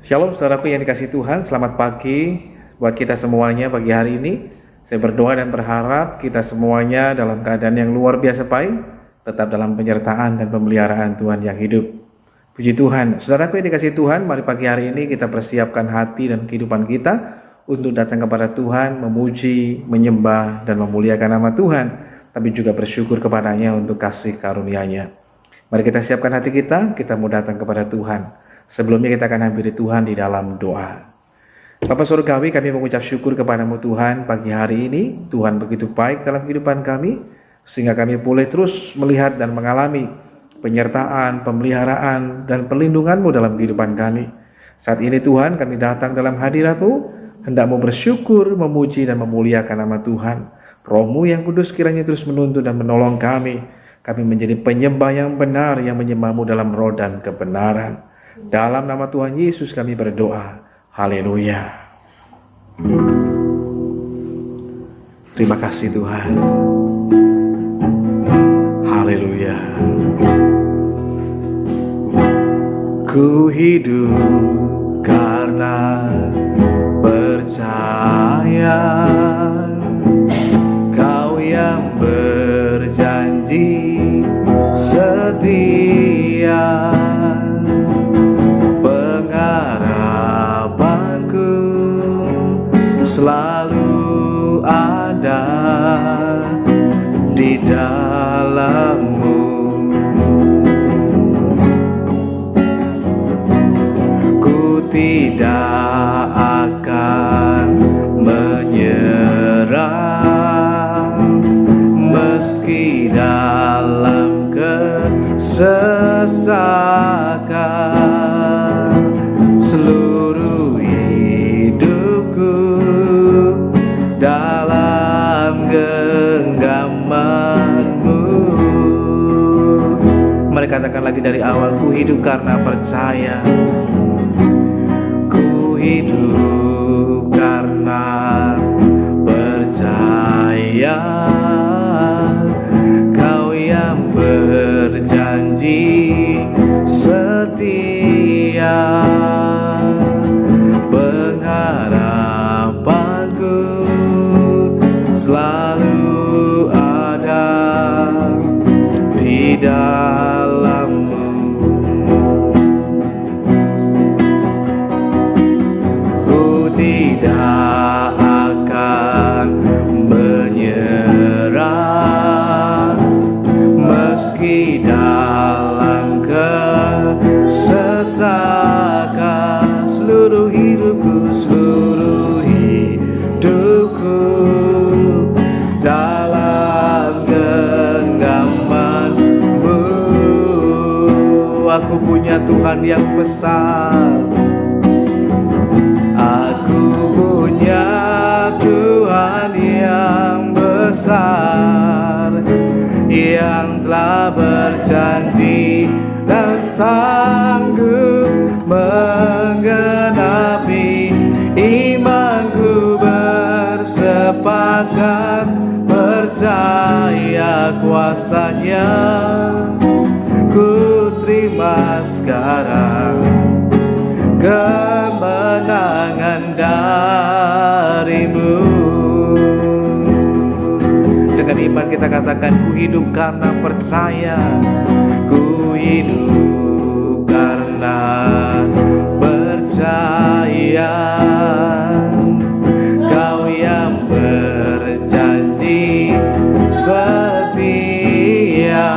Shalom saudaraku yang dikasihi Tuhan, selamat pagi buat kita semuanya pagi hari ini. Saya berdoa dan berharap kita semuanya dalam keadaan yang luar biasa baik, tetap dalam penyertaan dan pemeliharaan Tuhan yang hidup. Puji Tuhan, saudaraku yang dikasihi Tuhan, mari pagi hari ini kita persiapkan hati dan kehidupan kita untuk datang kepada Tuhan, memuji, menyembah, dan memuliakan nama Tuhan, tapi juga bersyukur kepadanya untuk kasih karunia-Nya. Mari kita siapkan hati kita mau datang kepada Tuhan. Sebelumnya kita akan hampiri Tuhan di dalam doa. Bapa Surgawi, kami mengucap syukur kepadamu Tuhan pagi hari ini. Tuhan begitu baik dalam kehidupan kami, sehingga kami boleh terus melihat dan mengalami penyertaan, pemeliharaan, dan perlindungan-Mu dalam kehidupan kami. Saat ini Tuhan, kami datang dalam hadirat-Mu, hendak mau bersyukur, memuji, dan memuliakan nama Tuhan. Roh-Mu yang kudus kiranya terus menuntun dan menolong kami. Kami menjadi penyembah yang benar, yang menyembah-Mu dalam roh dan kebenaran. Dalam nama Tuhan Yesus kami berdoa. Haleluya. Terima kasih Tuhan. Haleluya. Ku hidup karena percaya Kau yang berjanji setia. Selalu ada di dalam-Mu. Ku tidak akan menyerah meski dalam kesesakan. Seluruh hidupku dalam genggaman-Mu. Mari katakan lagi dari awal. Ku hidup karena percaya. Ku hidup karena percaya Kau yang berjanji setia. Pengharapanku selalu ada di dalam-Mu. Ku tidak akan menyerah meski dalam kesesakan. Seluruh hidupku dalam genggaman-Mu. Aku punya Tuhan yang besar. Aku punya Tuhan yang besar, yang telah berjanji dan sanggup menggenapi. Imanku bersepakat percaya kuasa-Nya. Ku terima sekarang kemenangan dari-Mu. Dengan iman kita katakan, ku hidup karena percaya. Ku hidup karena percaya Kau yang berjanji setia.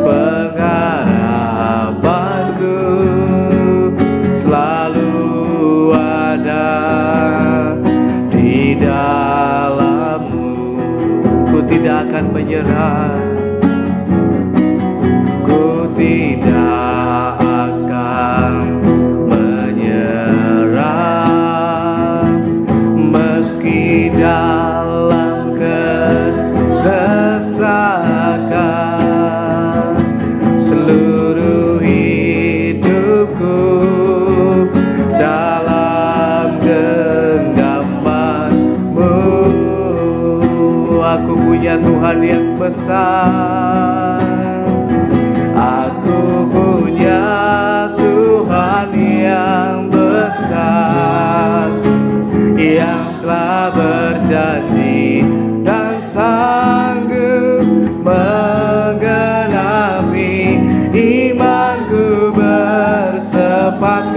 Pengharapanku selalu ada di dalam-Mu. Ku tidak akan menyerah. Ku tidak akan menyerah meski dalam kesesakan. Seluruh hidupku dalam genggaman-Mu. Aku punya Tuhan yang besar. Aku punya Tuhan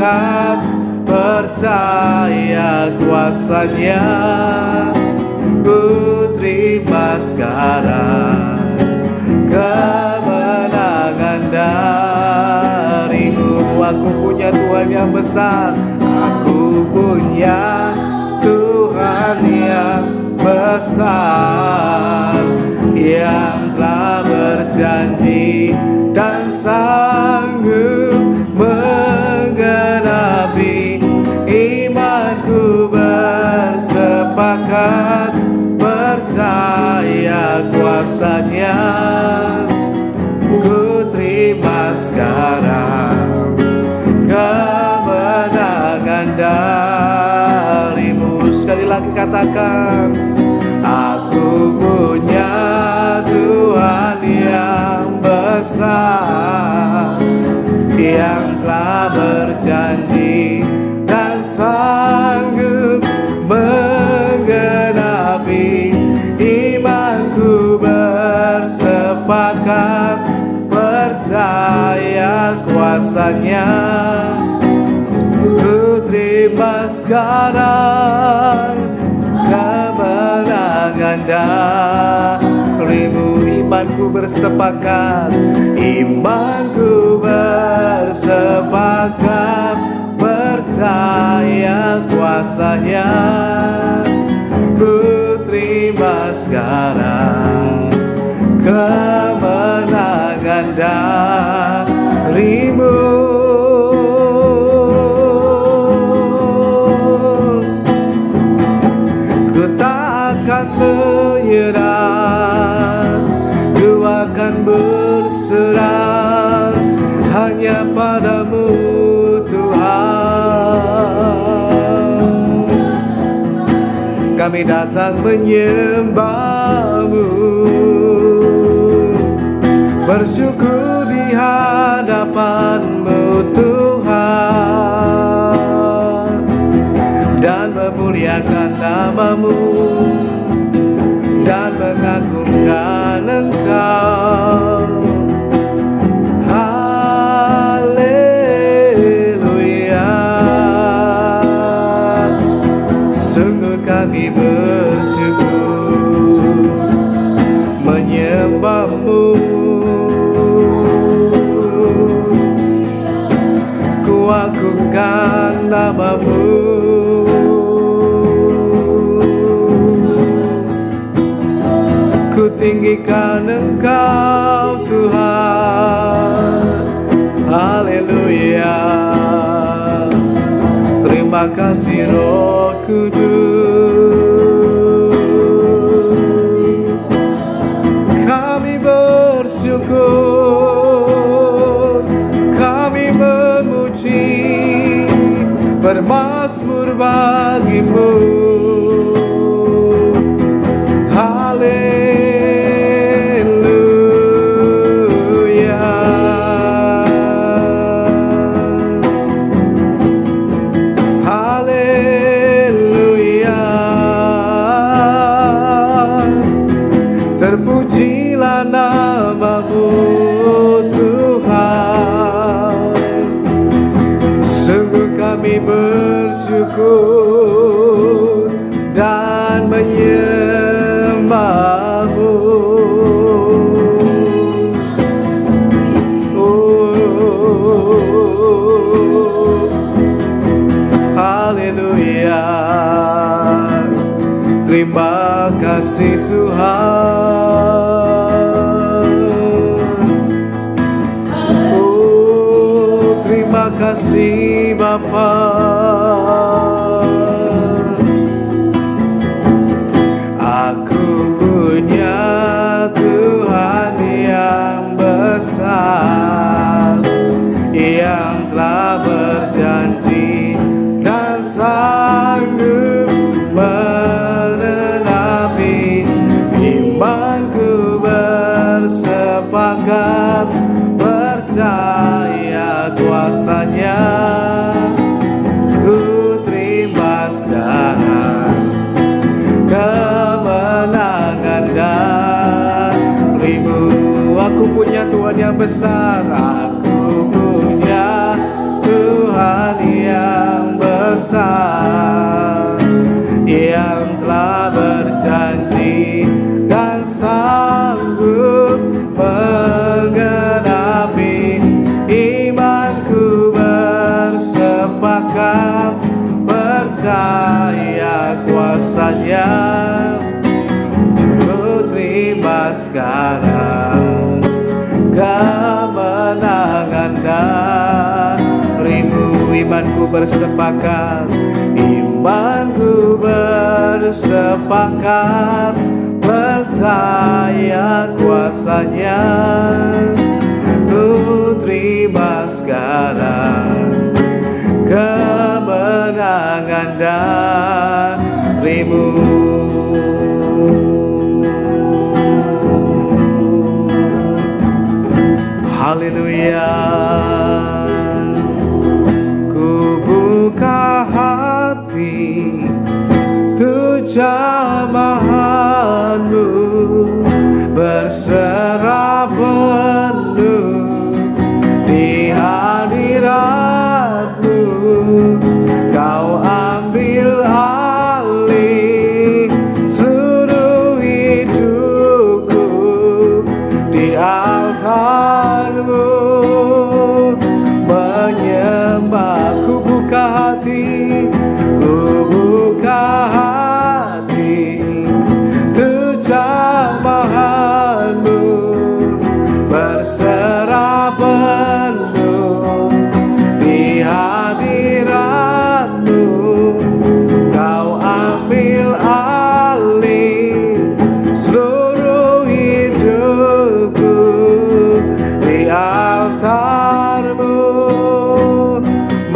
sepakat percaya kuasa-Nya. Ku terima sekarang kemenangan dari-Mu. Aku punya Tuhan yang besar, aku punya Tuhan yang besar, yang telah berjanji dan sanggup menggenapi. Imanku bersepakat percaya kuasa-Nya. Ku terima sekarang kemenangan dari-Mu. Sekali lagi katakan, aku punya Tuhan yang besar, yang telah berjanji dan sanggup menggenapi. Imanku bersepakat percaya kuasa-Nya. Ku terima sekarang kemenangan dari-Mu. Imanku bersepakat, imanku bersepakat percaya kuasa-Nya. Ku terima sekarang kemenangan dari-Mu. Ku tak akan menyerah, ku akan berserah hanya pada-Mu Tuhan. Kami datang menyembah-Mu, bersyukur di hadapan-Mu Tuhan, dan memuliakan nama-Mu dan mengagungkan Engkau. Haleluya. Sungguh kami bersyukur menyembah-Mu. Ku agungkan nama-Mu. Ku tinggikan Engkau Tuhan. Haleluya. Terima kasih Roh Kudus. Kami bersyukur, kami memuji, bermazmur bagi-Mu. Haleluya. Terpujilah nama-Mu Tuhan. Sungguh kami bersyukur dan menyembah-Mu. Haleluya. Terima kasih Tuhan. Oh, terima kasih Bapa. Aku punya Tuhan yang besar, yang telah berjanji dan sanggup menenapi. Imanku bersepakat percaya kuasa-Nya. Ku terima sekarang kemenangan dari-Mu. Aku punya Tuhan yang besar, aku punya Tuhan imanku bersepakat, imanku bersepakat, percaya kuasanya. Ku terima segala kemenangan darimu. Haleluya. Ku buka hati untuk jamahanmu, berserah penuh di hadiratmu. Kau ambil alih seluruh hidupku di altarmu. Menyembah, ku buka hati, ku buka hati untuk jamahanmu, berserah penuh di hadiratmu. Kau ambil alih seluruh hidupku di altarmu.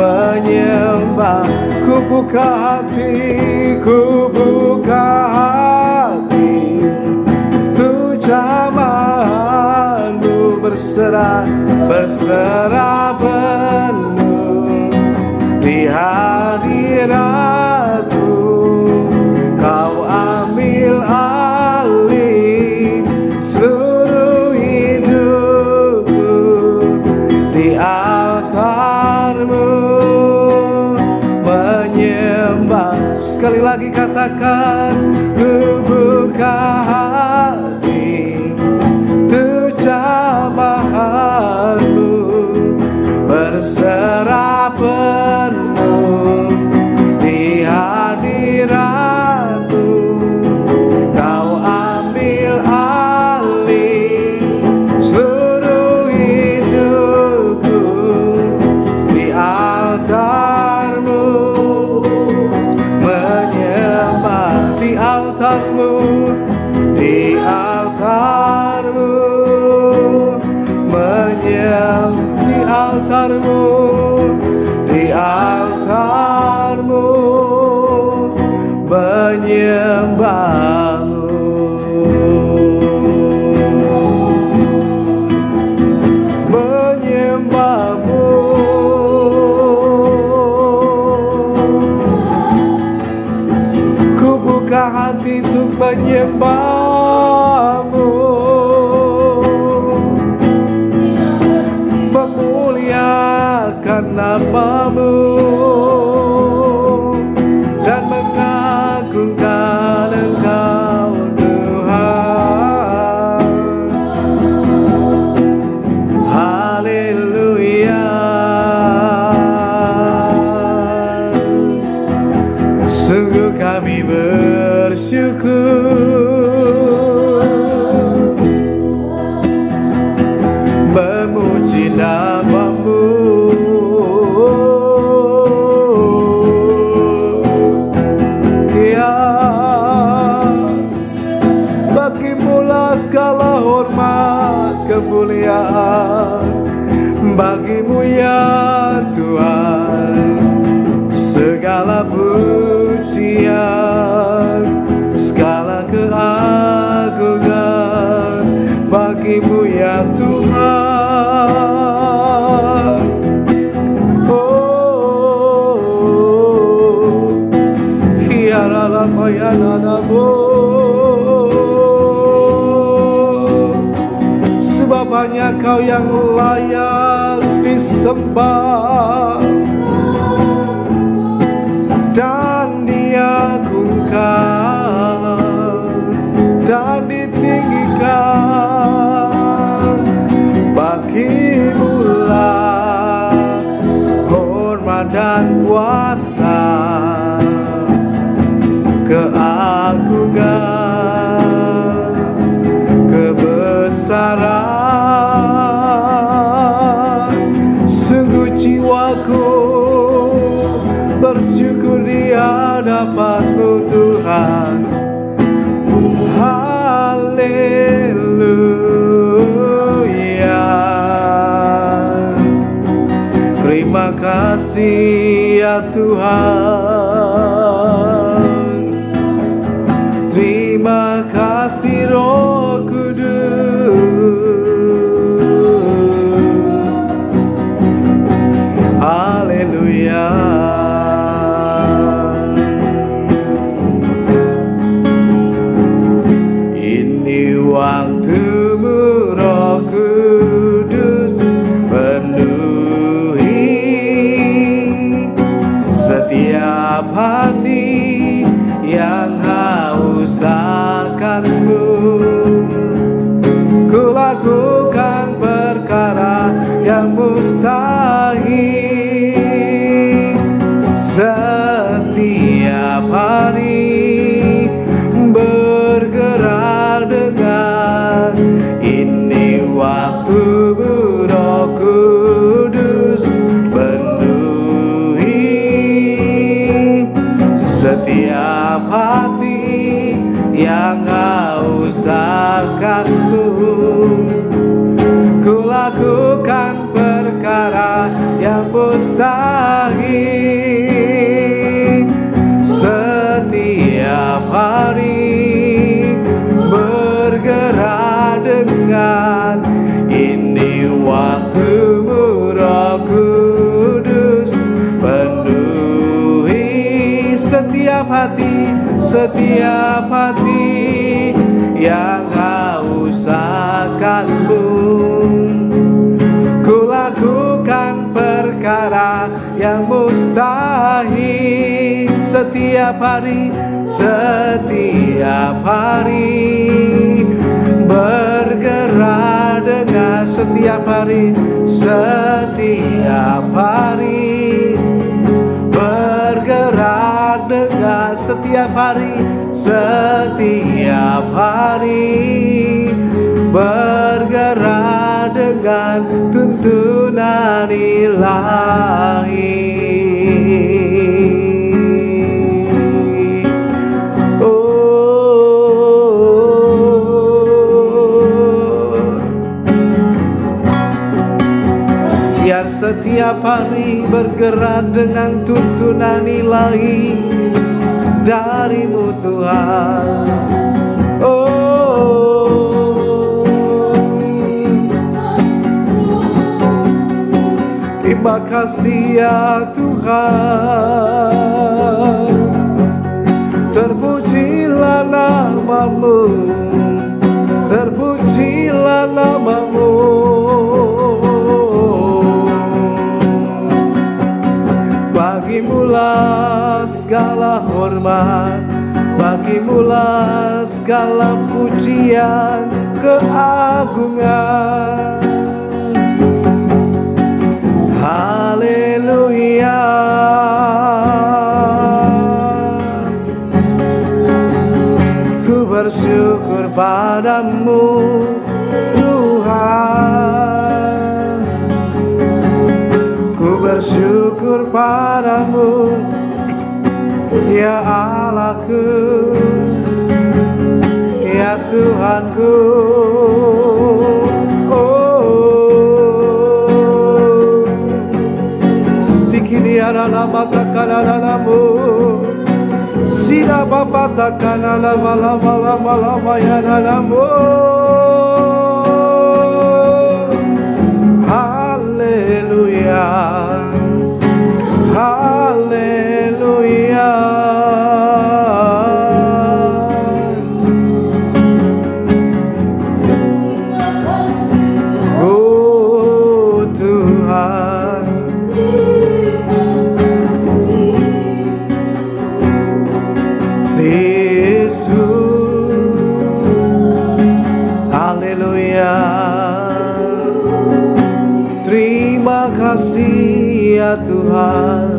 Menyembah, ku buka hati, ku buka hati untuk jamahanmu, berserah penuh di hadiratmu. Kau ambil alih seluruh hidupku di altarmu. Menyembah, sekali lagi katakan, ku buka hati untuk jamahanmu, berserah penuh di hadiratmu. Kau ambil alih seluruh hidupku di altarmu. Menyembah di altarmu, di altarmu. Menyembah di altarmu, di altarmu. Menyembahmu. Menyembahmu. Ku buka hati untuk menyembahmu, memuliakan namamu dan mengagungkan Engkau Tuhan. Haleluya. Sungguh kami bersyukur memuji namamu. Ya, bagimulah segala hormat kemuliaan, bagimu ya Tuhan segala pujian, segala keagungan bagimu ya Tuhan. Oh, hiarala mayanadamu, sebab hanya Kau yang layak disembah dan diagungkan dan ditinggikan. Bagimulah hormat dan kuasa, keagungan, kebesaran. Sungguh jiwaku bersyukur di hadapan-Mu Tuhan. Haleluya. Terima kasih ya Tuhan. Terima kasih Roh Kudus. Haleluya. Ini waktu-Mu Roh Kudus, penuhi setiap hati yang haus akan-Mu. Ku lakukan perkara yang mustahil setiap hari, bergerak dengan ini waktu-Mu Roh Kudus, penuhi setiap hati yang haus akan-Mu. Ku lakukan perkara yang mustahil setiap hari, bergerak dengan ini waktu-Mu Roh Kudus, penuhi setiap hati yang haus akan-Mu. Ku lakukan perkara yang mustahil setiap hari, bergerak dengan setiap hari, bergerak dengan setiap hari, bergerak dengan tuntunan ilahi. Yang setiap hari bergerak dengan tuntunan ilahi dari-Mu Tuhan. Terima kasih ya Tuhan. Terpujilah nama-Mu, terpujilah nama-Mu. Bagi-Mu-lah segala hormat, bagi-Mu-lah segala pujian, keagungan. Haleluya. Ku bersyukur padamu Tuhan. Ku bersyukur padamu ya Allahku, ya Tuhanku. Nama takanalamu, sila bapa takanalama lama lama lama ya nalamu. Haleluya, haleluya. Oh Tuhan, haleluya. Terima kasih ya Tuhan.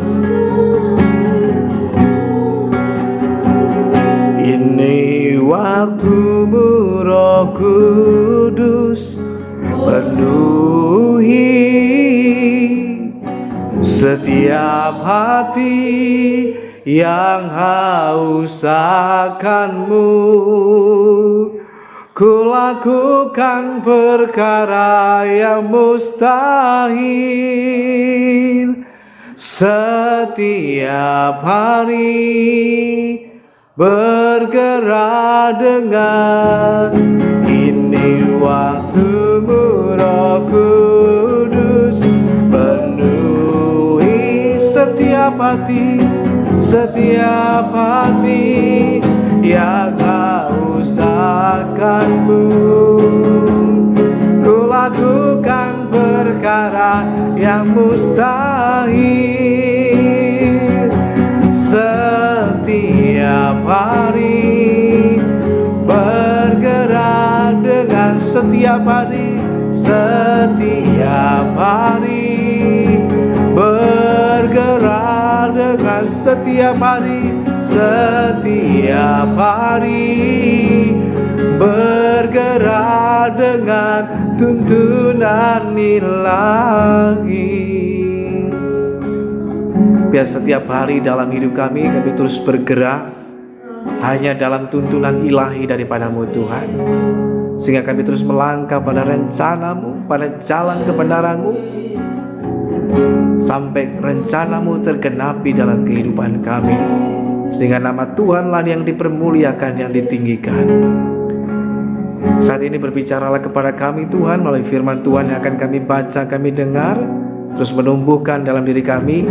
Ini waktu-Mu Roh Kudus, penuhi Setiap hati yang haus akanmu, ku lakukan perkara yang mustahil. Setiap hari bergerak dengan ini waktumu, Roh Kudus, penuhi setiap hati yang haus akanmu. Ku lakukan perkara yang mustahil. Setiap hari bergerak dengan setiap hari bergerak dengan setiap hari bergerak dengan tuntunan ilahi. Biar setiap hari dalam hidup kami terus bergerak hanya dalam tuntunan ilahi daripadamu Tuhan, sehingga kami terus melangkah pada rencanamu, pada jalan kebenaranmu, sampai rencanamu tergenapi dalam kehidupan kami, sehingga nama Tuhanlah yang dipermuliakan, yang ditinggikan. Saat ini berbicaralah kepada kami Tuhan melalui firman Tuhan yang akan kami baca, kami dengar, terus menumbuhkan dalam diri kami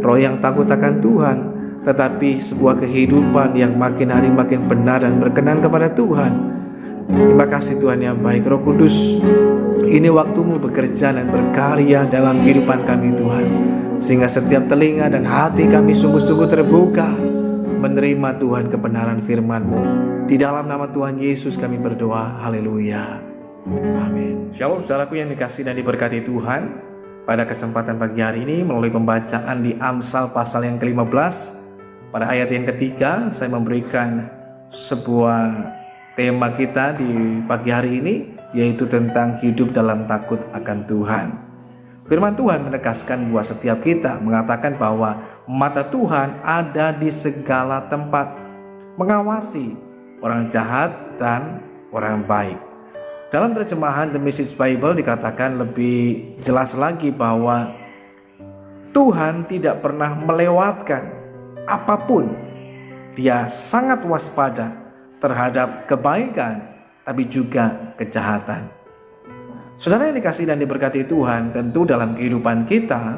roh yang takut akan Tuhan, tetapi sebuah kehidupan yang makin hari makin benar dan berkenan kepada Tuhan. Terima kasih Tuhan yang baik. Roh Kudus, ini waktumu bekerja dan berkarya dalam kehidupan kami Tuhan, sehingga setiap telinga dan hati kami sungguh-sungguh terbuka menerima Tuhan kebenaran firman-Mu. Di dalam nama Tuhan Yesus kami berdoa. Haleluya. Amin. Shalom saudaraku yang dikasihi dan diberkati Tuhan. Pada kesempatan pagi hari ini melalui pembacaan di Amsal pasal yang ke-15, pada ayat yang ketiga, saya memberikan sebuah tema kita di pagi hari ini, yaitu tentang hidup dalam takut akan Tuhan. Firman Tuhan menegaskan buat setiap kita, mengatakan bahwa mata Tuhan ada di segala tempat, mengawasi orang jahat dan orang baik. Dalam terjemahan The Message Bible dikatakan lebih jelas lagi bahwa Tuhan tidak pernah melewatkan apapun. Dia sangat waspada terhadap kebaikan, tapi juga kejahatan. Saudara yang dikasihi dan diberkati Tuhan, tentu dalam kehidupan kita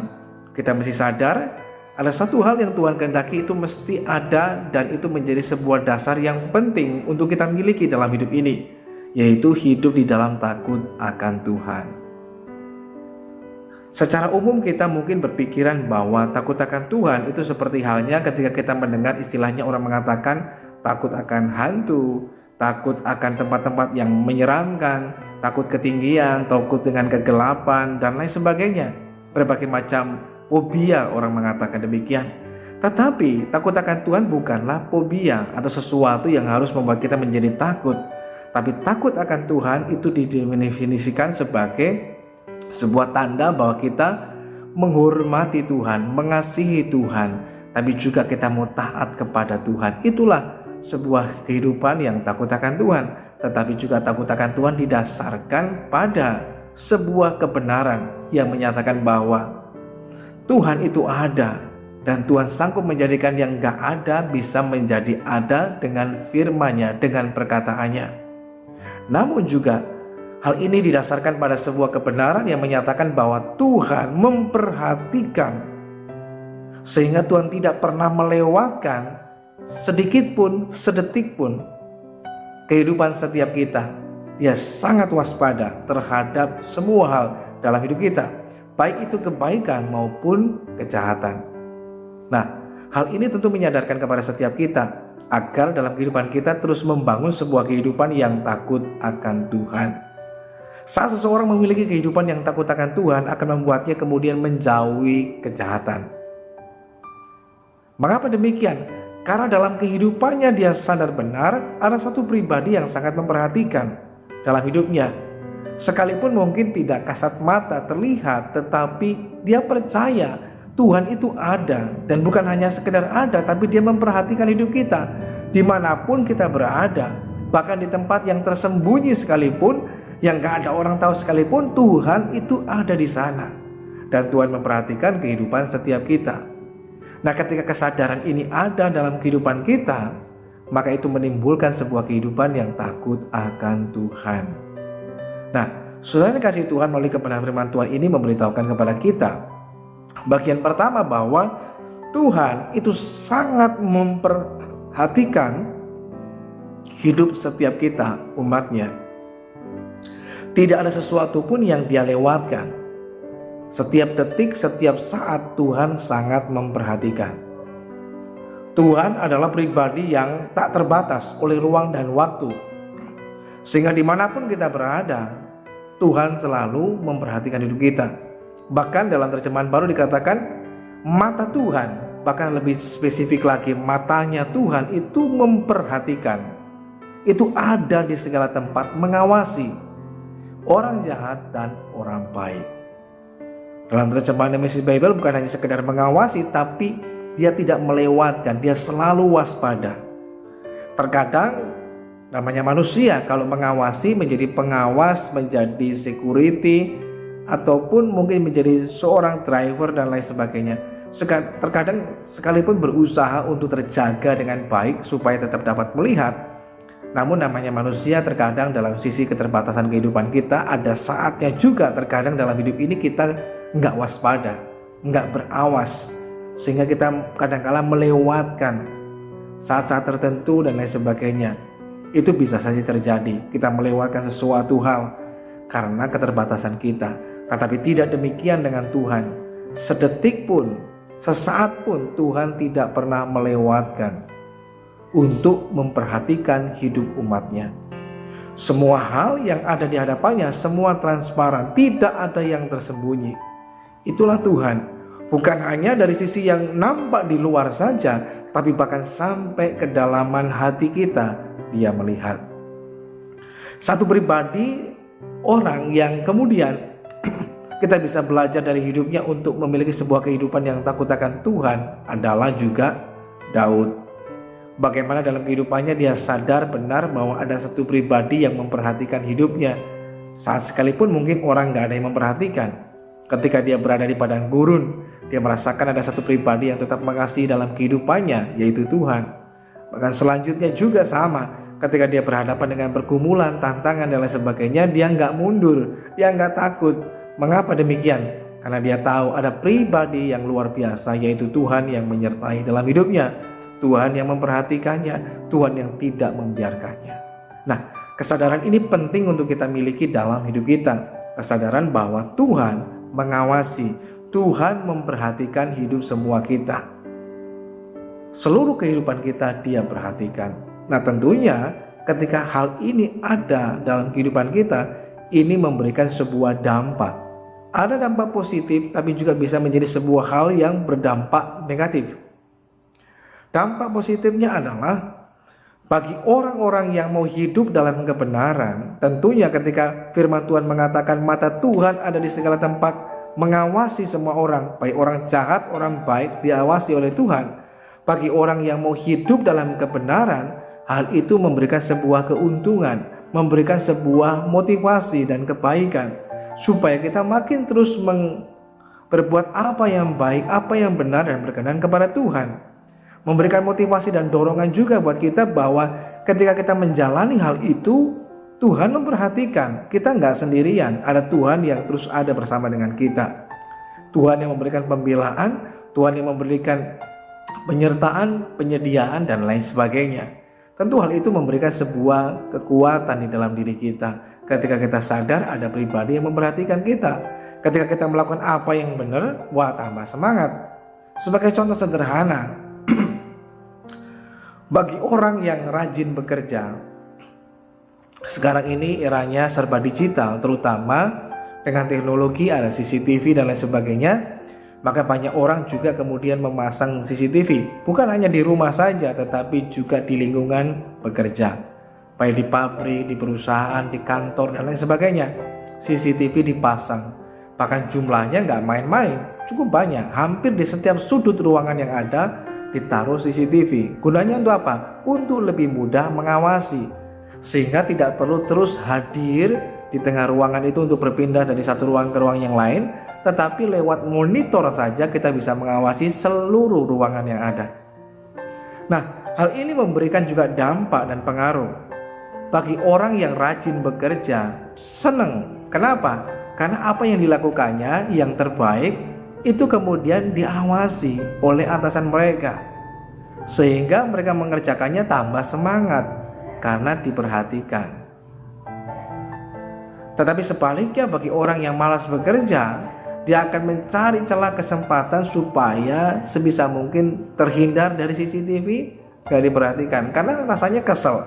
mesti sadar ada satu hal yang Tuhan kehendaki itu mesti ada, dan itu menjadi sebuah dasar yang penting untuk kita miliki dalam hidup ini, yaitu hidup di dalam takut akan Tuhan. Secara umum kita mungkin berpikiran bahwa takut akan Tuhan itu seperti halnya ketika kita mendengar istilahnya orang mengatakan takut akan hantu, takut akan tempat-tempat yang menyeramkan, takut ketinggian, takut dengan kegelapan, dan lain sebagainya. Berbagai macam fobia orang mengatakan demikian. Tetapi takut akan Tuhan bukanlah fobia atau sesuatu yang harus membuat kita menjadi takut. Tapi takut akan Tuhan itu didefinisikan sebagai sebuah tanda bahwa kita menghormati Tuhan, mengasihi Tuhan, tapi juga kita mau taat kepada Tuhan. Itulah sebuah kehidupan yang takut akan Tuhan. Tetapi juga takut akan Tuhan didasarkan pada sebuah kebenaran yang menyatakan bahwa Tuhan itu ada, dan Tuhan sanggup menjadikan yang gak ada bisa menjadi ada dengan firman-Nya, dengan perkataannya. Namun juga hal ini didasarkan pada sebuah kebenaran yang menyatakan bahwa Tuhan memperhatikan, sehingga Tuhan tidak pernah melewatkan sedikit pun, sedetik pun kehidupan setiap kita. Dia sangat waspada terhadap semua hal dalam hidup kita, baik itu kebaikan maupun kejahatan. Nah, hal ini tentu menyadarkan kepada setiap kita agar dalam kehidupan kita terus membangun sebuah kehidupan yang takut akan Tuhan. Saat seseorang memiliki kehidupan yang takut akan Tuhan akan membuatnya kemudian menjauhi kejahatan. Mengapa demikian? Karena dalam kehidupannya dia sadar benar ada satu pribadi yang sangat memperhatikan dalam hidupnya. Sekalipun mungkin tidak kasat mata terlihat, tetapi dia percaya Tuhan itu ada, dan bukan hanya sekedar ada, tapi Dia memperhatikan hidup kita dimanapun kita berada. Bahkan di tempat yang tersembunyi sekalipun, yang gak ada orang tahu sekalipun, Tuhan itu ada di sana. Dan Tuhan memperhatikan kehidupan setiap kita. Nah, ketika kesadaran ini ada dalam kehidupan kita, maka itu menimbulkan sebuah kehidupan yang takut akan Tuhan. Nah, saudara kasih Tuhan, melalui kebenaran firman Tuhan ini memberitahukan kepada kita, bagian pertama bahwa Tuhan itu sangat memperhatikan hidup setiap kita, umatnya. Tidak ada sesuatu pun yang Dia lewatkan. Setiap detik, setiap saat Tuhan sangat memperhatikan. Tuhan adalah pribadi yang tak terbatas oleh ruang dan waktu. Sehingga dimanapun kita berada, Tuhan selalu memperhatikan hidup kita. Bahkan dalam terjemahan baru dikatakan, mata Tuhan, bahkan lebih spesifik lagi, matanya Tuhan itu memperhatikan. Itu ada di segala tempat, mengawasi orang jahat dan orang baik. Dalam terjemahan The Message Bible bukan hanya sekedar mengawasi, tapi Dia tidak melewatkan, Dia selalu waspada. Terkadang namanya manusia, kalau mengawasi menjadi pengawas, menjadi security, ataupun mungkin menjadi seorang driver dan lain sebagainya. Terkadang sekalipun berusaha untuk terjaga dengan baik supaya tetap dapat melihat. Namun namanya manusia, terkadang dalam sisi keterbatasan kehidupan kita, ada saatnya juga terkadang dalam hidup ini kita nggak waspada, nggak berawas, sehingga kita kadang-kala melewatkan saat-saat tertentu dan lain sebagainya. Itu bisa saja terjadi, kita melewatkan sesuatu hal karena keterbatasan kita. Tetapi tidak demikian dengan Tuhan. Sedetik pun, sesaat pun Tuhan tidak pernah melewatkan untuk memperhatikan hidup umatnya. Semua hal yang ada di hadapannya, semua transparan, tidak ada yang tersembunyi. Itulah Tuhan. Bukan hanya dari sisi yang nampak di luar saja, tapi bahkan sampai kedalaman hati kita Dia melihat. Satu pribadi, orang yang kemudian kita bisa belajar dari hidupnya untuk memiliki sebuah kehidupan yang takut akan Tuhan adalah juga Daud. Bagaimana dalam kehidupannya dia sadar benar bahwa ada satu pribadi yang memperhatikan hidupnya. Saat sekalipun mungkin orang gak ada yang memperhatikan. Ketika dia berada di padang gurun, dia merasakan ada satu pribadi yang tetap mengasihi dalam kehidupannya, yaitu Tuhan. Bahkan selanjutnya juga sama, ketika dia berhadapan dengan pergumulan, tantangan dan lain sebagainya, dia nggak mundur, dia nggak takut. Mengapa demikian? Karena dia tahu ada pribadi yang luar biasa, yaitu Tuhan yang menyertai dalam hidupnya, Tuhan yang memperhatikannya, Tuhan yang tidak membiarkannya. Nah, kesadaran ini penting untuk kita miliki dalam hidup kita. Kesadaran bahwa Tuhan mengawasi, Tuhan memperhatikan hidup semua kita. Seluruh kehidupan kita Dia perhatikan. Nah, tentunya ketika hal ini ada dalam kehidupan kita, ini memberikan sebuah dampak. Ada dampak positif, tapi juga bisa menjadi sebuah hal yang berdampak negatif. Dampak positifnya adalah bagi orang-orang yang mau hidup dalam kebenaran, tentunya ketika firman Tuhan mengatakan mata Tuhan ada di segala tempat, mengawasi semua orang, baik orang jahat, orang baik, diawasi oleh Tuhan. Bagi orang yang mau hidup dalam kebenaran, hal itu memberikan sebuah keuntungan, memberikan sebuah motivasi dan kebaikan, supaya kita makin terus berbuat apa yang baik, apa yang benar dan berkenan kepada Tuhan. Memberikan motivasi dan dorongan juga buat kita bahwa ketika kita menjalani hal itu, Tuhan memperhatikan. Kita nggak sendirian, ada Tuhan yang terus ada bersama dengan kita. Tuhan yang memberikan pembelaan, Tuhan yang memberikan penyertaan, penyediaan dan lain sebagainya. Tentu hal itu memberikan sebuah kekuatan di dalam diri kita. Ketika kita sadar ada pribadi yang memperhatikan kita. Ketika kita melakukan apa yang benar, wah tambah semangat. Sebagai contoh sederhana, bagi orang yang rajin bekerja, sekarang ini eranya serba digital, terutama dengan teknologi, ada CCTV dan lain sebagainya. Maka banyak orang juga kemudian memasang CCTV, bukan hanya di rumah saja, tetapi juga di lingkungan bekerja, baik di pabrik, di perusahaan, di kantor dan lain sebagainya. CCTV dipasang. Bahkan jumlahnya nggak main-main, cukup banyak. Hampir di setiap sudut ruangan yang ada ditaruh CCTV. Gunanya untuk apa? Untuk lebih mudah mengawasi, sehingga tidak perlu terus hadir di tengah ruangan itu untuk berpindah dari satu ruang ke ruang yang lain, tetapi lewat monitor saja kita bisa mengawasi seluruh ruangan yang ada. Nah, hal ini memberikan juga dampak dan pengaruh bagi orang yang rajin bekerja. Senang. Kenapa? Karena apa yang dilakukannya yang terbaik itu kemudian diawasi oleh atasan mereka, sehingga mereka mengerjakannya tambah semangat karena diperhatikan. Tetapi sebaliknya, bagi orang yang malas bekerja, dia akan mencari celah kesempatan supaya sebisa mungkin terhindar dari CCTV, gak diperhatikan, karena rasanya kesel.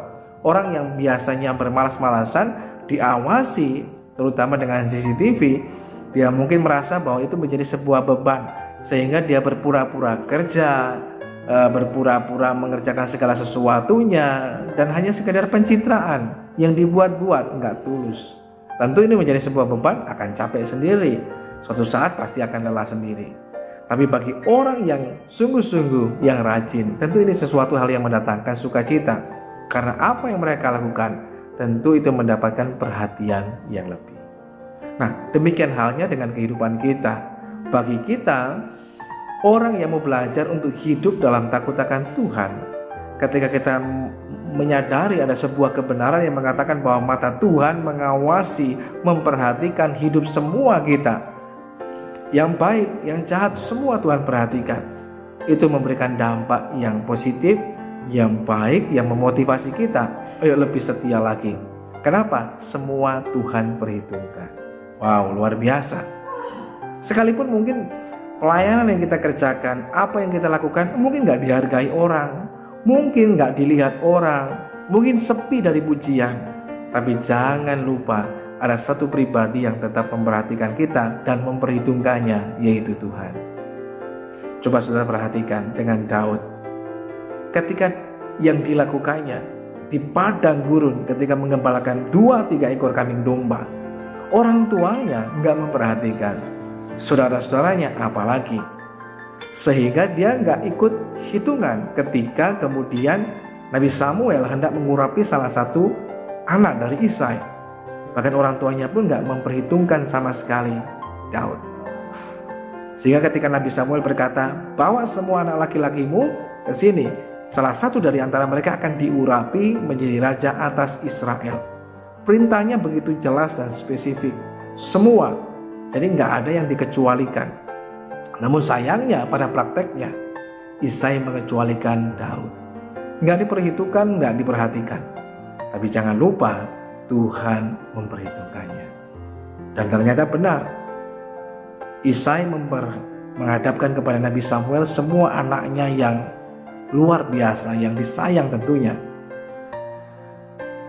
Orang yang biasanya bermalas-malasan diawasi terutama dengan CCTV, dia mungkin merasa bahwa itu menjadi sebuah beban, sehingga dia berpura-pura kerja, berpura-pura mengerjakan segala sesuatunya, dan hanya sekedar pencitraan yang dibuat-buat, nggak tulus. Tentu ini menjadi sebuah beban, akan capek sendiri, suatu saat pasti akan lelah sendiri. Tapi bagi orang yang sungguh-sungguh, yang rajin, tentu ini sesuatu hal yang mendatangkan sukacita, karena apa yang mereka lakukan tentu itu mendapatkan perhatian yang lebih. Nah, demikian halnya dengan kehidupan kita. Bagi kita, orang yang mau belajar untuk hidup dalam takut akan Tuhan, ketika kita menyadari ada sebuah kebenaran yang mengatakan bahwa mata Tuhan mengawasi, memperhatikan hidup semua kita, yang baik, yang jahat, semua Tuhan perhatikan. Itu memberikan dampak yang positif, yang baik, yang memotivasi kita, ayo lebih setia lagi. Kenapa? Semua Tuhan perhitungkan. Wow, luar biasa. Sekalipun mungkin pelayanan yang kita kerjakan, apa yang kita lakukan, mungkin gak dihargai orang, mungkin gak dilihat orang, mungkin sepi dari pujian. Tapi jangan lupa, ada satu pribadi yang tetap memperhatikan kita dan memperhitungkannya, yaitu Tuhan. Coba saudara perhatikan dengan Daud. Ketika yang dilakukannya di padang gurun, ketika mengembalakan 2-3 ekor kambing domba, orang tuanya nggak memperhatikan, saudara-saudaranya apalagi, sehingga dia nggak ikut hitungan ketika kemudian Nabi Samuel hendak mengurapi salah satu anak dari Isai. Bahkan orang tuanya pun nggak memperhitungkan sama sekali Daud. Sehingga ketika Nabi Samuel berkata, bawa semua anak laki-lakimu ke sini, salah satu dari antara mereka akan diurapi menjadi raja atas Israel. Perintahnya begitu jelas dan spesifik, semua. Jadi nggak ada yang dikecualikan. Namun sayangnya pada prakteknya Isai mengecualikan Daud. Nggak diperhitungkan, nggak diperhatikan. Tapi jangan lupa Tuhan memperhitungkannya. Dan ternyata benar, Isai menghadapkan kepada Nabi Samuel semua anaknya yang luar biasa, yang disayang tentunya.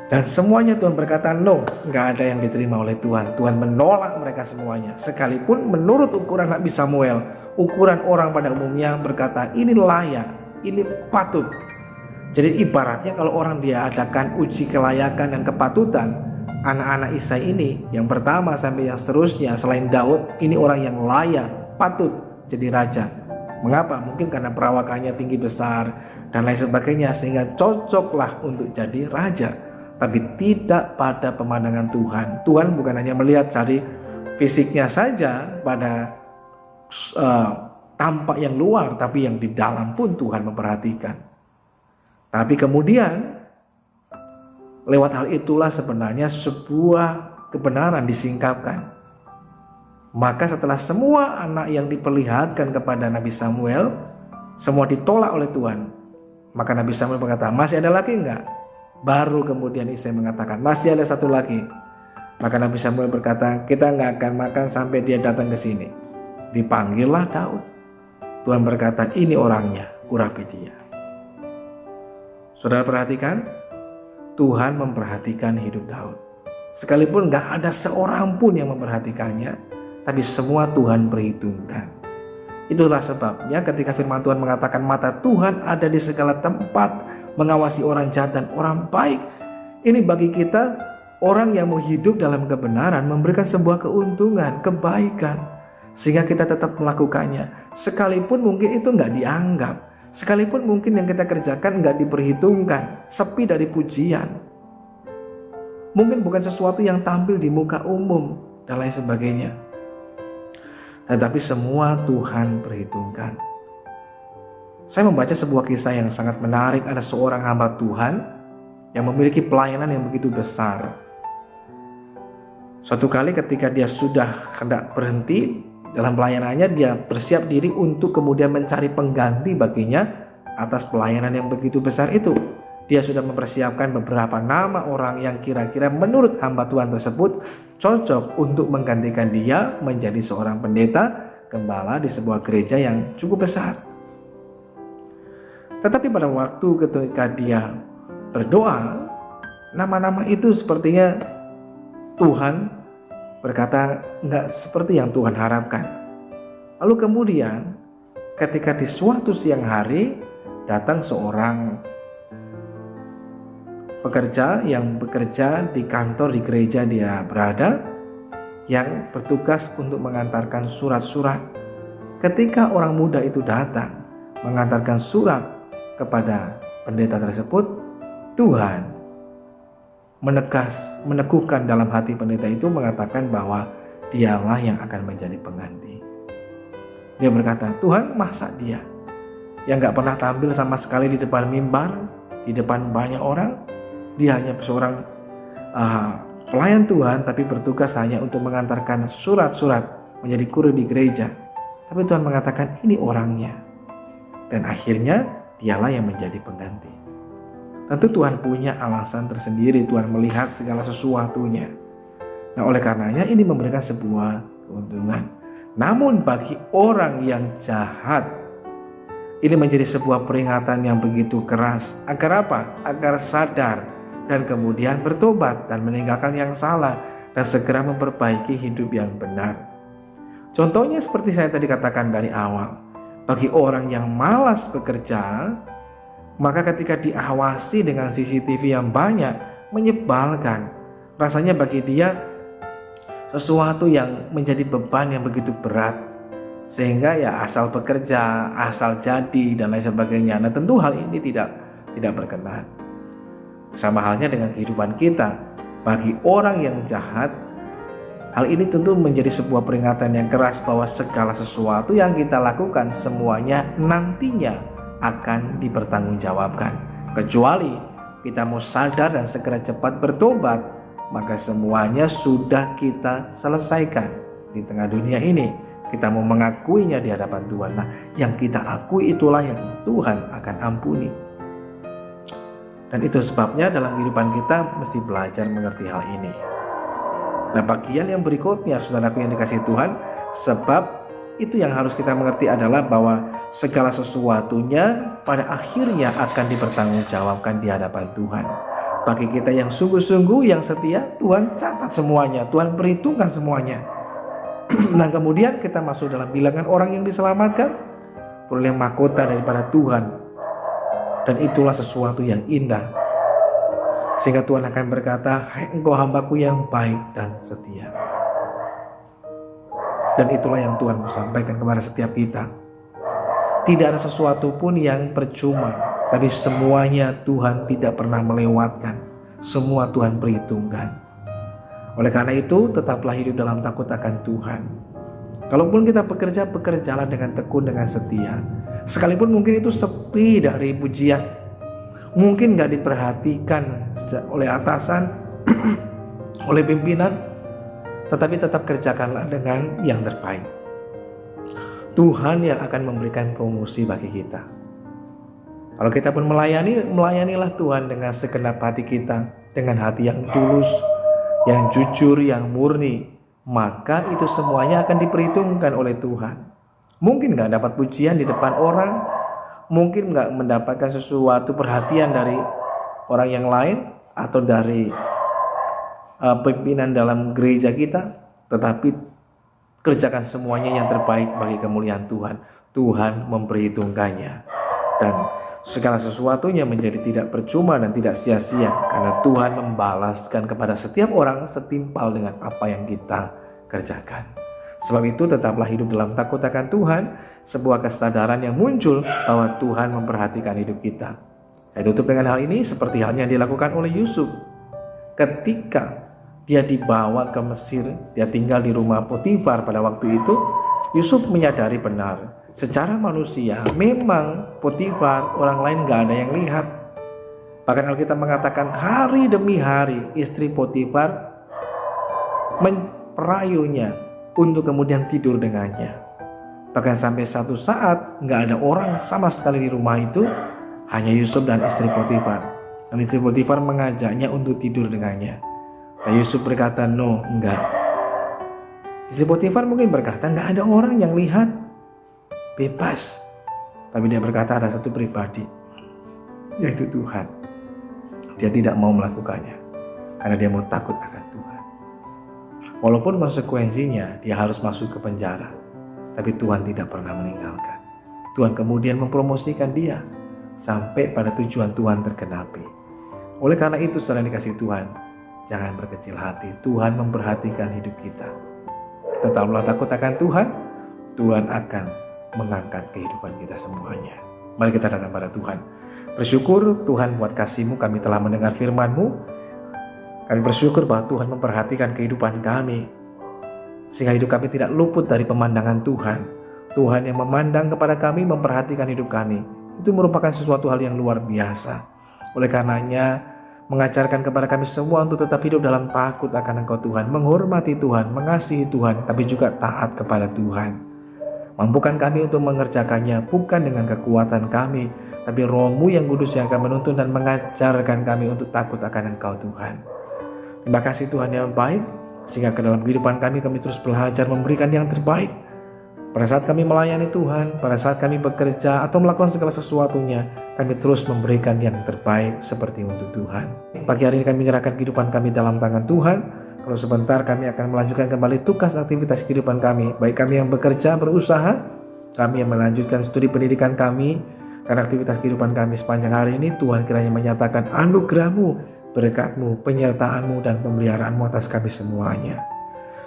Dan semuanya Tuhan berkata no, nggak ada yang diterima oleh Tuhan. Tuhan menolak mereka semuanya. Sekalipun menurut ukuran Nabi Samuel, ukuran orang pada umumnya berkata ini layak, ini patut. Jadi ibaratnya kalau orang dia adakan uji kelayakan dan kepatutan, anak-anak Isai ini yang pertama sampai yang seterusnya selain Daud, ini orang yang layak, patut jadi raja. Mengapa? Mungkin karena perawakannya tinggi besar dan lain sebagainya, sehingga cocoklah untuk jadi raja. Tapi tidak pada pemandangan Tuhan. Tuhan bukan hanya melihat dari fisiknya saja, pada tampak yang luar, tapi yang di dalam pun Tuhan memperhatikan. Tapi kemudian lewat hal itulah sebenarnya sebuah kebenaran disingkapkan. Maka setelah semua anak yang diperlihatkan kepada Nabi Samuel semua ditolak oleh Tuhan, maka Nabi Samuel berkata, masih ada lagi enggak? Baru kemudian Isai mengatakan, masih ada satu lagi. Maka Nabi Samuel berkata, kita enggak akan makan sampai dia datang ke sini. Dipanggillah Daud. Tuhan berkata, ini orangnya, urapi dia. Saudara perhatikan, Tuhan memperhatikan hidup Daud. Sekalipun enggak ada seorang pun yang memperhatikannya, tapi semua Tuhan perhitungkan. Itulah sebabnya ketika firman Tuhan mengatakan mata Tuhan ada di segala tempat, mengawasi orang jahat dan orang baik. Ini bagi kita Orang yang mau hidup dalam kebenaran memberikan sebuah keuntungan, kebaikan, sehingga kita tetap melakukannya. Sekalipun mungkin itu nggak dianggap, sekalipun mungkin yang kita kerjakan nggak diperhitungkan, sepi dari pujian. Mungkin bukan sesuatu yang tampil di muka umum dan lain sebagainya. Tetapi semua Tuhan perhitungkan. Saya membaca sebuah kisah yang sangat menarik. Ada seorang hamba Tuhan yang memiliki pelayanan yang begitu besar. Suatu kali ketika dia sudah hendak berhenti dalam pelayanannya, dia bersiap diri untuk kemudian mencari pengganti baginya atas pelayanan yang begitu besar itu. Dia sudah mempersiapkan beberapa nama orang yang kira-kira menurut hamba Tuhan tersebut cocok untuk menggantikan dia menjadi seorang pendeta, gembala di sebuah gereja yang cukup besar. Tetapi pada waktu ketika dia berdoa, nama-nama itu sepertinya Tuhan berkata enggak seperti yang Tuhan harapkan. Lalu kemudian ketika di suatu siang hari datang seorang pekerja yang bekerja di kantor di gereja dia berada, yang bertugas untuk mengantarkan surat-surat. Ketika orang muda itu datang mengantarkan surat kepada pendeta tersebut, Tuhan meneguhkan dalam hati pendeta itu, mengatakan bahwa dialah yang akan menjadi pengganti. Dia berkata, Tuhan, masa dia yang gak pernah tampil sama sekali di depan mimbar, di depan banyak orang, dia hanya seorang pelayan Tuhan, tapi bertugas hanya untuk mengantarkan surat-surat, menjadi kurir di gereja. Tapi Tuhan mengatakan ini orangnya, dan akhirnya dialah yang menjadi pengganti. Tentu Tuhan punya alasan tersendiri, Tuhan melihat segala sesuatunya. Nah, oleh karenanya ini memberikan sebuah keuntungan. Namun bagi orang yang jahat, ini menjadi sebuah peringatan yang begitu keras. Agar apa? Agar sadar dan kemudian bertobat dan meninggalkan yang salah dan segera memperbaiki hidup yang benar. Contohnya seperti saya tadi katakan dari awal. Bagi orang yang malas bekerja, maka ketika diawasi dengan CCTV yang banyak, menyebalkan. Rasanya bagi dia sesuatu yang menjadi beban yang begitu berat. Sehingga ya asal bekerja, asal jadi dan lain sebagainya. Nah, tentu hal ini tidak berkenan. Sama halnya dengan kehidupan kita. Bagi orang yang jahat, hal ini tentu menjadi sebuah peringatan yang keras bahwa segala sesuatu yang kita lakukan semuanya nantinya akan dipertanggungjawabkan. Kecuali kita mau sadar dan segera cepat bertobat, maka semuanya sudah kita selesaikan di tengah dunia ini. Kita mau mengakuinya di hadapan Tuhan. Nah, yang kita akui itulah yang Tuhan akan ampuni. Dan itu sebabnya dalam kehidupan kita mesti belajar mengerti hal ini. Nah, bagian yang berikutnya, saudaraku yang dikasihi Tuhan, sebab itu yang harus kita mengerti adalah bahwa segala sesuatunya pada akhirnya akan dipertanggungjawabkan di hadapan Tuhan. Bagi kita yang sungguh-sungguh, yang setia, Tuhan catat semuanya, Tuhan perhitungkan semuanya. Nah, kemudian kita masuk dalam bilangan orang yang diselamatkan, beroleh mahkota daripada Tuhan. Dan itulah sesuatu yang indah. Sehingga Tuhan akan berkata, hai engkau hambaku yang baik dan setia. Dan itulah yang Tuhan mau sampaikan kepada setiap kita. Tidak ada sesuatu pun yang percuma, tapi semuanya Tuhan tidak pernah melewatkan. Semua Tuhan perhitungkan. Oleh karena itu, tetaplah hidup dalam takut akan Tuhan. Kalaupun kita bekerja, bekerjalah dengan tekun, dengan setia. Sekalipun mungkin itu sepi dari pujian, mungkin gak diperhatikan oleh atasan, oleh pimpinan, tetapi tetap kerjakanlah dengan yang terbaik. Tuhan yang akan memberikan promosi bagi kita. Kalau kita pun melayanilah Tuhan dengan segenap hati kita, dengan hati yang tulus, yang jujur, yang murni, maka itu semuanya akan diperhitungkan oleh Tuhan. Mungkin gak dapat pujian di depan orang, mungkin gak mendapatkan sesuatu perhatian dari orang yang lain atau dari pimpinan dalam gereja kita, tetapi kerjakan semuanya yang terbaik bagi kemuliaan Tuhan. Tuhan memperhitungkannya. Dan segala sesuatunya menjadi tidak percuma dan tidak sia-sia, karena Tuhan membalaskan kepada setiap orang setimpal dengan apa yang kita kerjakan. Sebab itu tetaplah hidup dalam takut akan Tuhan, sebuah kesadaran yang muncul bahwa Tuhan memperhatikan hidup kita. Saya tutup dengan hal ini seperti halnya yang dilakukan oleh Yusuf. Ketika dia dibawa ke Mesir, dia tinggal di rumah Potifar pada waktu itu, Yusuf menyadari benar, secara manusia memang Potifar orang lain gak ada yang lihat. Bahkan Alkitab mengatakan hari demi hari istri Potifar merayunya untuk kemudian tidur dengannya. Bahkan sampai satu saat gak ada orang sama sekali di rumah itu, hanya Yusuf dan istri Potifar. Dan istri Potifar mengajaknya untuk tidur dengannya. Dan Yusuf berkata, no, enggak. Istri Potifar mungkin berkata, enggak ada orang yang lihat, bebas. Tapi dia berkata ada satu pribadi, yaitu Tuhan. Dia tidak mau melakukannya, karena dia mau takut akan Tuhan. Walaupun konsekuensinya dia harus masuk ke penjara, tapi Tuhan tidak pernah meninggalkan. Tuhan kemudian mempromosikan dia sampai pada tujuan Tuhan tergenapi. Oleh karena itu, saudara dikasih Tuhan, jangan berkecil hati. Tuhan memperhatikan hidup kita. Tetaplah takut akan Tuhan. Tuhan akan mengangkat kehidupan kita semuanya. Mari kita datang pada Tuhan. Bersyukur Tuhan buat kasih-Mu, kami telah mendengar firman-Mu. Kami bersyukur bahwa Tuhan memperhatikan kehidupan kami, sehingga hidup kami tidak luput dari pemandangan Tuhan. Tuhan yang memandang kepada kami, memperhatikan hidup kami, itu merupakan sesuatu hal yang luar biasa. Oleh karenanya, mengajarkan kepada kami semua untuk tetap hidup dalam takut akan Engkau Tuhan, menghormati Tuhan, mengasihi Tuhan, tapi juga taat kepada Tuhan. Mampukan kami untuk mengerjakannya bukan dengan kekuatan kami, tapi Roh-Mu yang kudus yang akan menuntun dan mengajarkan kami untuk takut akan Engkau Tuhan. Terima kasih Tuhan yang baik, sehingga ke dalam kehidupan kami terus belajar memberikan yang terbaik. Pada saat kami melayani Tuhan, pada saat kami bekerja atau melakukan segala sesuatunya, kami terus memberikan yang terbaik seperti untuk Tuhan. Pagi hari ini kami menyerahkan kehidupan kami dalam tangan Tuhan. Kalau sebentar kami akan melanjutkan kembali tugas aktivitas kehidupan kami, baik kami yang bekerja, berusaha, kami yang melanjutkan studi pendidikan kami, karena aktivitas kehidupan kami sepanjang hari ini, Tuhan kiranya menyatakan anugerah-Mu, berkat-Mu, penyertaan-Mu, dan pemeliharaanmu atas kami semuanya.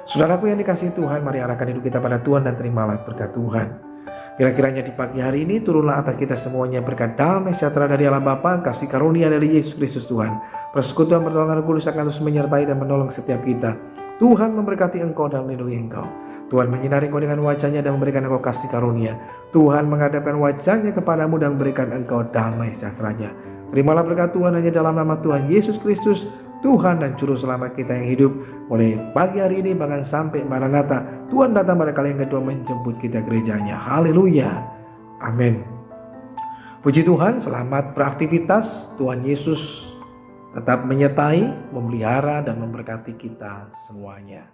Saudaraku yang dikasihi Tuhan, mari arahkan hidup kita pada Tuhan dan terimalah berkat Tuhan. Kira-kiranya di pagi hari ini turunlah atas kita semuanya berkat damai sejahtera dari Allah Bapa, kasih karunia dari Yesus Kristus Tuhan. Persekutuan pertolongan Roh Kudus akan terus menyertai dan menolong setiap kita. Tuhan memberkati engkau dan melindungi engkau. Tuhan menyinari engkau dengan wajah-Nya dan memberikan engkau kasih karunia. Tuhan menghadapkan wajah-Nya kepadamu dan memberikan engkau damai sejahtera-Nya. Terimalah berkat Tuhan hanya dalam nama Tuhan Yesus Kristus, Tuhan dan Juru Selamat kita yang hidup, mulai pagi hari ini bahkan sampai Maranatha. Tuhan datang pada kali yang kedua menjemput kita gerejanya. Haleluya. Amin. Puji Tuhan, selamat beraktivitas. Tuhan Yesus tetap menyertai, memelihara, dan memberkati kita semuanya.